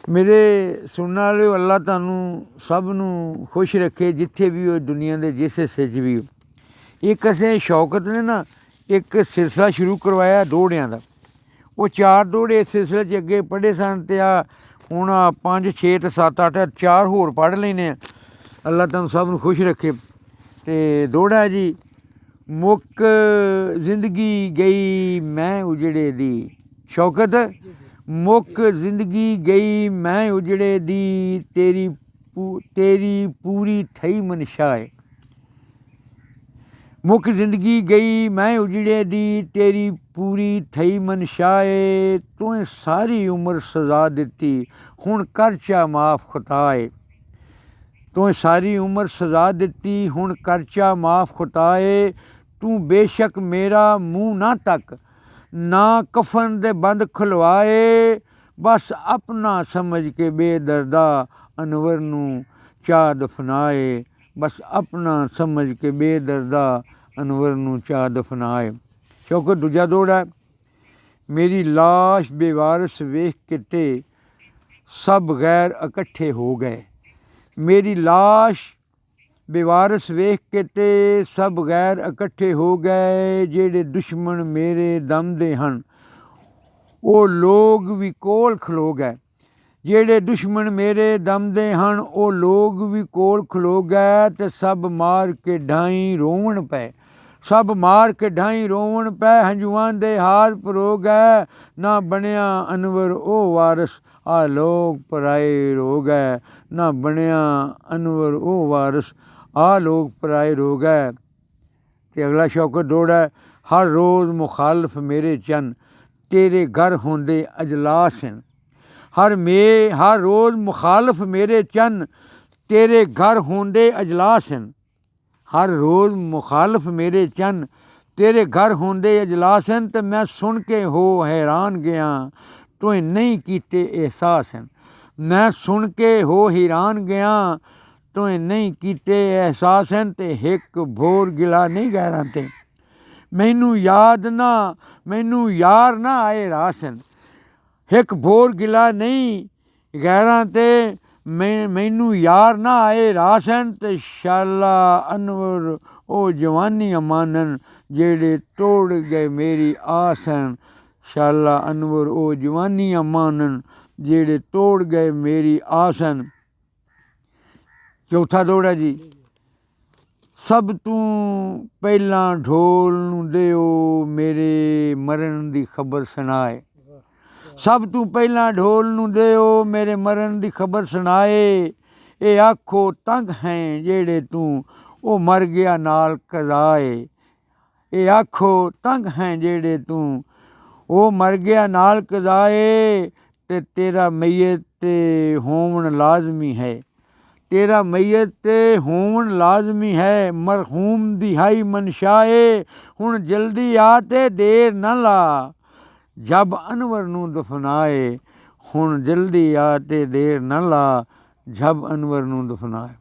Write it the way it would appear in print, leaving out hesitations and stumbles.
मेरे सुनने वाले अल्लाह तुहानू सब नू खुश रखे जिथे भी हो दुनिया के जिस हिस्से भी हो। एक असें शौकत ने ना एक सिलसिला शुरू करवाया दौड़ियां का। वो 4 दौड़े इस सिलसिले च अगे पढ़े सन ते आ हुण 5 6 ते 7 8 4 होर पढ़ लेने। अल्लाह तुहानू सब नू खुश रखे। ते दौड़ा जी मुक जिंदगी गई मैं उजड़े दी। शौकत मुक जिंदगी गई मैं उजड़े दी तेरी पूरी थई मनशाए। मुक जिंदगी गई मैं उजड़े दी तेरी पूरी थई मनशाए। तुएं सारी उम्र सजा दिती हुण कर चा माफ खुताए। तुएं सारी उम्र सजा दिती हुण कर चा माफ खुताए। तू बेशक मेरा मूँह ना तक ना कफन दे बंद खुलवाए। बस अपना समझ के बेदर्दा अनवर नू चा दफनाए। बस अपना समझ के बेदर्दा अनवर नू चा दफनाए। शौकत दूजा दौड़ा मेरी लाश बेवारस वेख के ते सब गैर इकट्ठे हो गए। मेरी लाश बेवारस वेख के ते सब गैर इकट्ठे हो गए। जेड़े दुश्मन मेरे दम दे हन वो लोग भी कोल खलो गए। जेड़े दुश्मन मेरे दम दे हन वो लोग भी कोल खलो गए। ते सब मार के ढाई रोवण पै। सब मार के ढाई रोवण पै हंजुआं दे हार परो गए। ना बनया अनवर ओ वारस आ लोग पराए रो गए। ना बनया अनवर ओ वारस आ लोग पराए रो गए। ते अगला शौकत दौड़ा हर रोज़ मुखालफ मेरे चन तेरे घर होंदे अजलास हैं। हर रोज़ मुखालफ मेरे चन तेरे घर होंदे अजलास हैं। हर रोज़ मुखालफ मेरे चन तेरे घर होंदे अजलास हैं। ते मैं सुन के हो हैरान गया तुएं नहीं कीते एहसास हैं। मैं सुन के हो हैरान गया तुएं नहीं कीते एहसास हैं। ते हिक भोर गिला नहीं गैरां ते मैनू याद ना मैनू यार ना आए रास हैं। हिक भोर गिला नहीं गैरां ते मैनू यार ना आए रास हैं। ते शाला अनवर ओ जवानी अमानन जेड़े तोड़ गए मेरी आस हैं। शाला अनवर ओ जवानी अमानन जेड़े तोड़ गए मेरी आस हैं। चौथा दौड़ा जी सब तू पहला ढोल नू देओ मेरे मरण दी खबर सुनाए। सब तू पहला ढोल नू देओ मेरे मरण दी खबर सुनाए। ये आखो तंग हैं जेड़े तू ओ मर गया नाल कज़ाए। ये आखो तंग हैं जेड़े तू ओ मर गया नाल कज़ाए। ते तेरा मैयत ते होवण लाजमी है। तेरा मैयत ते होवण लाजमी है। मरहूम दी हाई मनशाए हुण जल्दी आ ते देर न ला। जब अनवर नू दफनाए हुण जल्दी आ ते देर न ला। जब अनवर नू दफनाए।